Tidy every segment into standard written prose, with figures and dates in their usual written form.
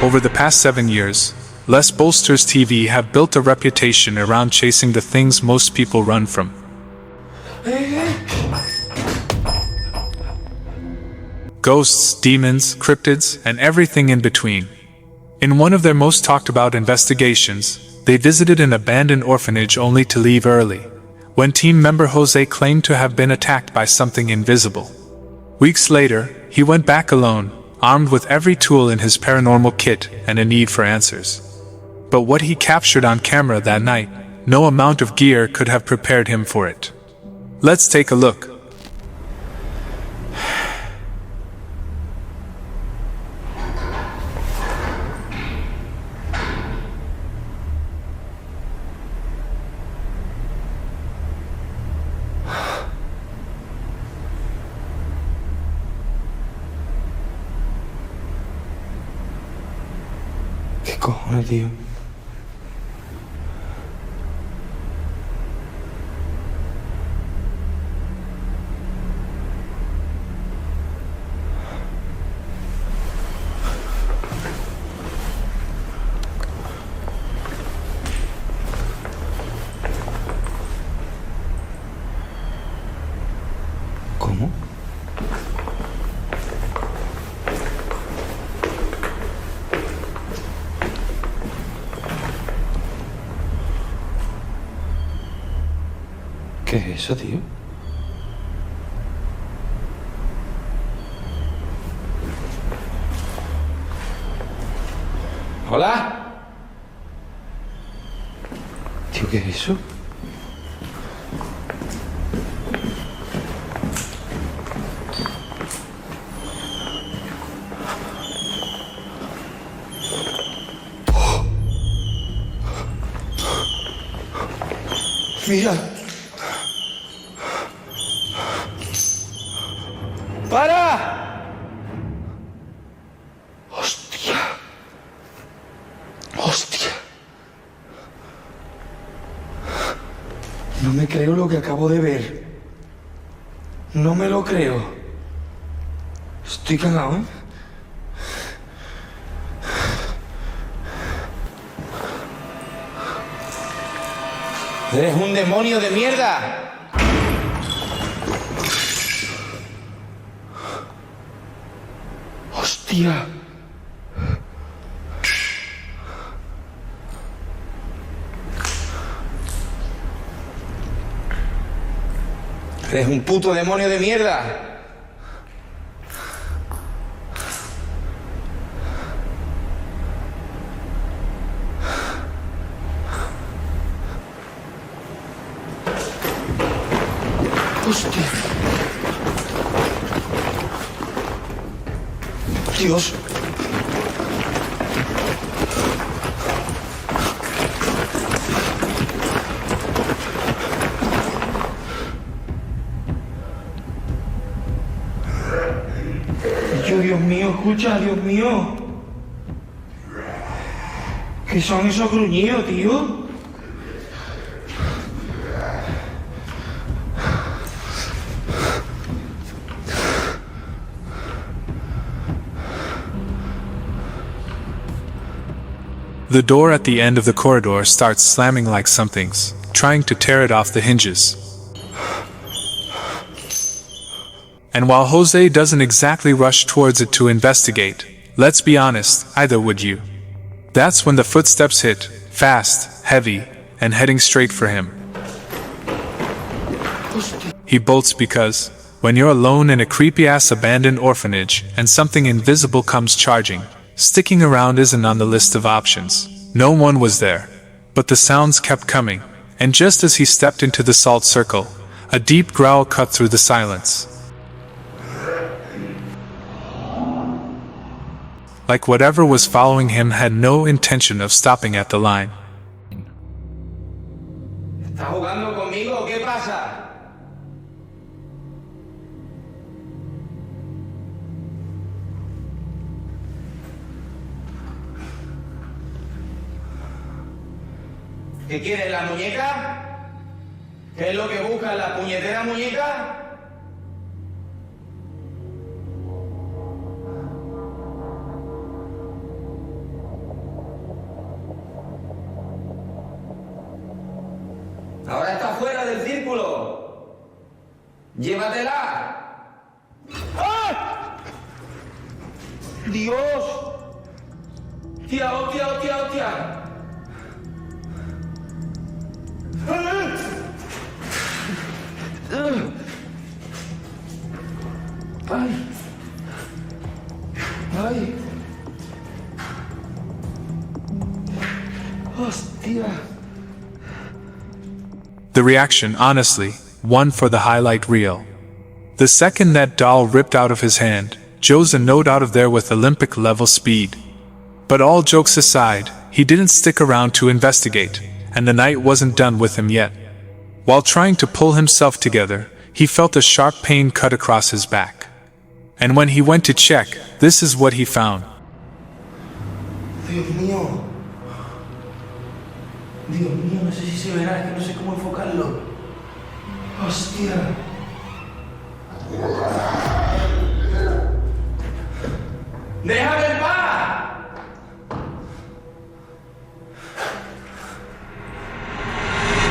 Over the past 7 years, Les Bolster's TV have built a reputation around chasing the things most people run from. Ghosts, demons, cryptids, and everything in between. In one of their most talked about investigations, they visited an abandoned orphanage only to leave early, when team member Jose claimed to have been attacked by something invisible. Weeks later, he went back alone, armed with every tool in his paranormal kit and a need for answers. But what he captured on camera that night, no amount of gear could have prepared him for it. Let's take a look. ¿Qué cojones, tío? ¿Cómo? ¿Qué es eso, tío? ¿Hola? Tío, ¿qué es eso? Mira. ¡Para! ¡Hostia! ¡Hostia! No me creo lo que acabo de ver. No me lo creo. Estoy cagado, ¿eh? ¡Eres un demonio de mierda! ¡Hostia! ¡Eres un puto demonio de mierda! ¡Hostia! Dios. Dios mío, escucha, Dios mío. ¿Qué son esos gruñidos, tío? The door at the end of the corridor starts slamming like something's trying to tear it off the hinges. And while Jose doesn't exactly rush towards it to investigate, let's be honest, either would you. That's when the footsteps hit, fast, heavy, and heading straight for him. He bolts because, when you're alone in a creepy-ass abandoned orphanage and something invisible comes charging, sticking around isn't on the list of options. No one was there, but the sounds kept coming, and just as he stepped into the salt circle, a deep growl cut through the silence. Like whatever was following him had no intention of stopping at the line. ¿Estás jugando conmigo? ¿Qué pasa? ¿Qué quieres, la muñeca? ¿Qué es lo que buscas, la puñetera muñeca? ¡Llévatela! ¡Ah! ¡Dios! ¡Hostia, hostia, hostia, hostia! ¡Ay! ¡Ay! ¡Hostia! The reaction, honestly, one for the highlight reel. The second that doll ripped out of his hand, Joe's a note out of there with Olympic-level speed. But all jokes aside, he didn't stick around to investigate, and the night wasn't done with him yet. While trying to pull himself together, he felt a sharp pain cut across his back. And when he went to check, this is what he found. Dios mío. Dios mío, no sé si se verá, es que no sé cómo enfocarlo. Hostia. ¡Déjame en paz!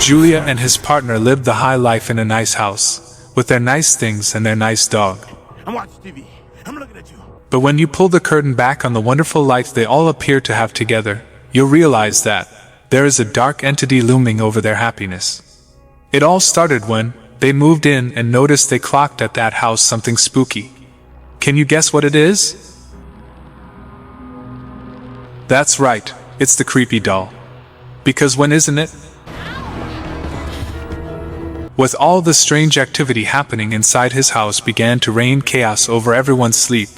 Julia and his partner lived the high life in a nice house, with their nice things and their nice dog. I'm watching TV. I'm looking at you. But when you pull the curtain back on the wonderful life they all appear to have together, you'll realize that there is a dark entity looming over their happiness. It all started when they moved in and noticed they clocked at that house something spooky. Can you guess what it is? That's right, it's the creepy doll. Because when isn't it? With all the strange activity happening inside his house began to reign chaos over everyone's sleep,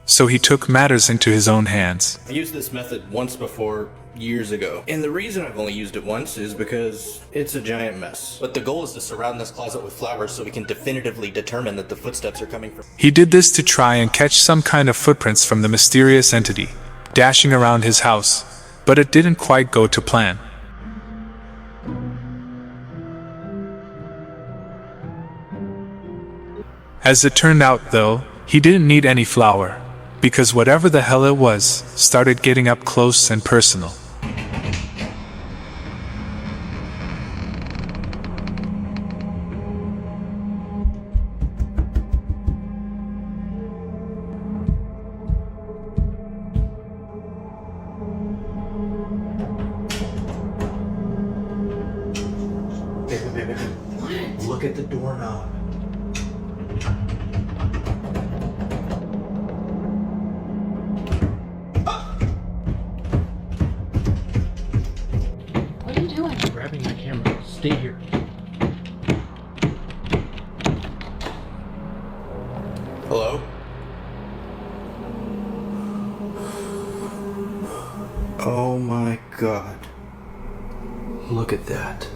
so he took matters into his own hands. I used this method once before, years ago. And the reason I've only used it once is because it's a giant mess. But the goal is to surround this closet with flowers so we can definitively determine that the footsteps are coming from... He did this to try and catch some kind of footprints from the mysterious entity, dashing around his house, but it didn't quite go to plan. As it turned out, though, he didn't need any flower, because whatever the hell it was started getting up close and personal. Baby. What? Look at the doorknob. What are you doing? Grabbing my camera. Stay here. Hello? Oh my god. Look at that.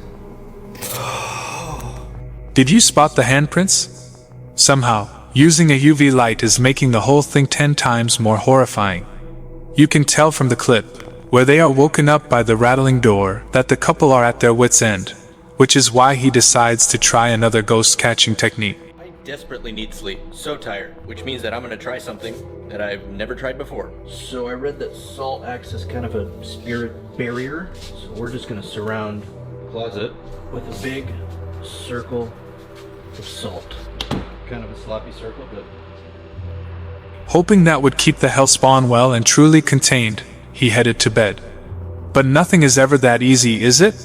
Did you spot the handprints? Somehow, using a UV light is making the whole thing 10 times more horrifying. You can tell from the clip, where they are woken up by the rattling door, that the couple are at their wits' end, which is why he decides to try another ghost-catching technique. I desperately need sleep. So tired. Which means that I'm gonna try something that I've never tried before. So I read that salt acts as kind of a spirit barrier. So we're just gonna surround the closet with a big circle of salt. Kind of a sloppy circle, but... Hoping that would keep the hellspawn well and truly contained, he headed to bed. But nothing is ever that easy, is it?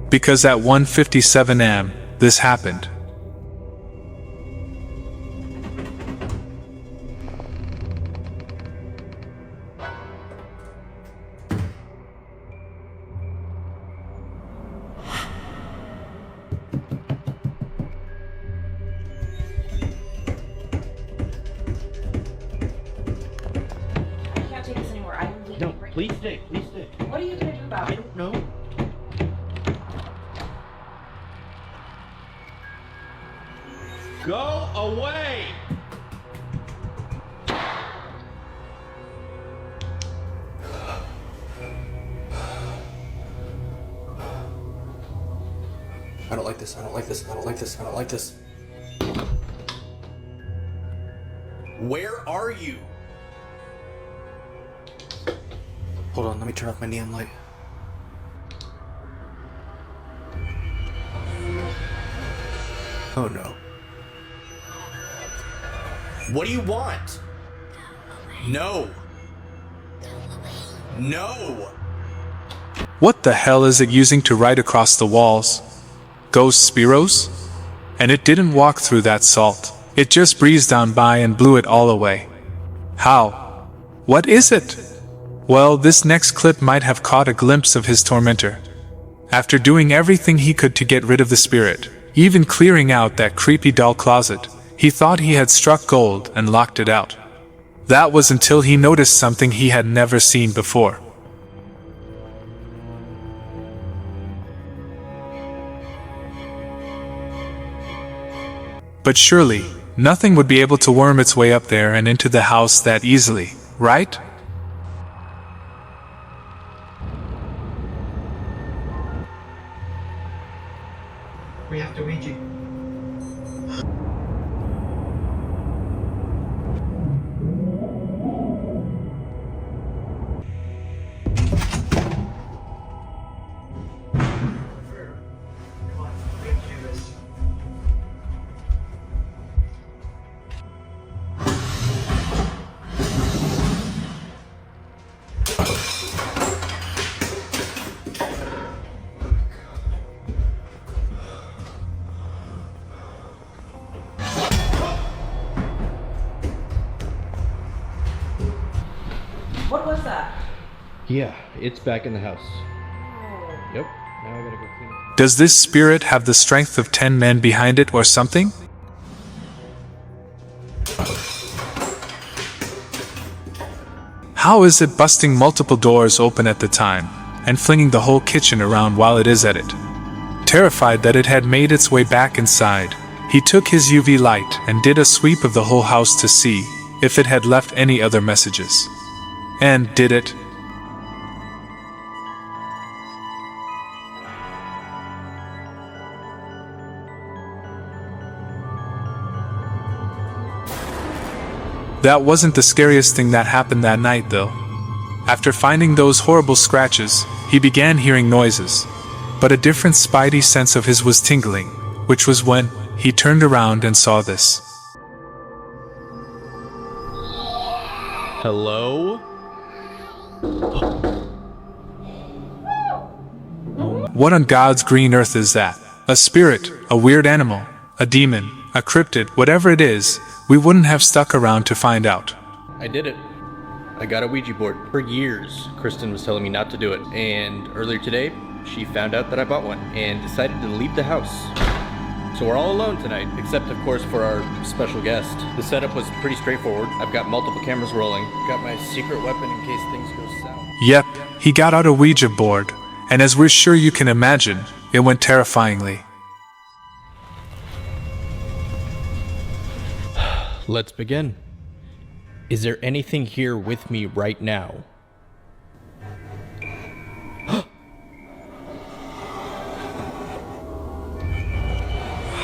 Because at 1:57 am, this happened. I can't take this anymore. I'm leaving. No, right please now. stay, please stay. What are you gonna do about I it? don't know. Go away! I don't like this, I don't like this, I don't like this, I don't like this. Where are you? Hold on, let me turn off my neon light. Oh no. What do you want? No. No. What the hell is it using to write across the walls? Ghost Spiros? And it didn't walk through that salt. It just breezed down by and blew it all away. How? What is it? Well, this next clip might have caught a glimpse of his tormentor. After doing everything he could to get rid of the spirit, even clearing out that creepy doll closet, he thought he had struck gold and locked it out. That was until he noticed something he had never seen before. But surely, nothing would be able to worm its way up there and into the house that easily, right? We have to Ouija. What was that? Yeah, it's back in the house. Yep. Now I gotta go clean it. Does this spirit have the strength of 10 men behind it or something? How is it busting multiple doors open at the time, and flinging the whole kitchen around while it is at it? Terrified that it had made its way back inside, he took his UV light and did a sweep of the whole house to see if it had left any other messages. And did it? That wasn't the scariest thing that happened that night, though. After finding those horrible scratches, he began hearing noises. But a different spidey sense of his was tingling, which was when he turned around and saw this. Hello? What on God's green earth is that? A spirit, a weird animal, a demon, a cryptid, whatever it is, we wouldn't have stuck around to find out. I did it. I got a Ouija board. For years, Kristen was telling me not to do it. And earlier today, she found out that I bought one and decided to leave the house. So we're all alone tonight, except of course for our special guest. The setup was pretty straightforward. I've got multiple cameras rolling. Got my secret weapon in case things go south. Yep, he got out a Ouija board, and as we're sure you can imagine, it went terrifyingly. Let's begin. Is there anything here with me right now?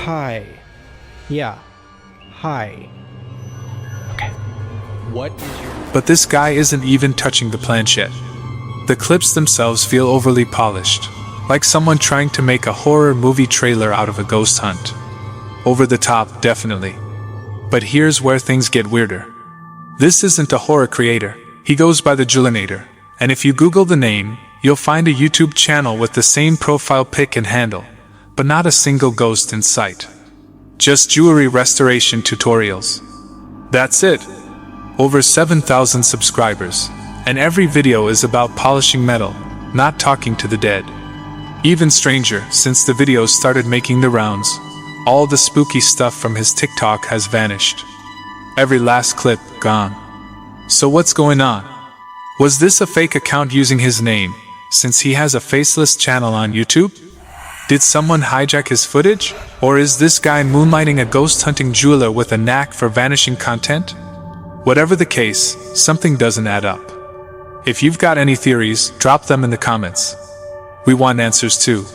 Hi. Yeah. Hi. Okay. What is your... But this guy isn't even touching the planchette. The clips themselves feel overly polished, like someone trying to make a horror movie trailer out of a ghost hunt. Over the top, definitely. But here's where things get weirder. This isn't a horror creator. He goes by the Julinator, and if you Google the name, you'll find a YouTube channel with the same profile pic and handle, but not a single ghost in sight. Just jewelry restoration tutorials. That's it. Over 7,000 subscribers, and every video is about polishing metal, not talking to the dead. Even stranger, since the videos started making the rounds, all the spooky stuff from his TikTok has vanished. Every last clip gone. So what's going on? Was this a fake account using his name, since he has a faceless channel on YouTube? Did someone hijack his footage? Or is this guy moonlighting a ghost hunting jeweler with a knack for vanishing content? Whatever the case, something doesn't add up. If you've got any theories, drop them in the comments. We want answers too.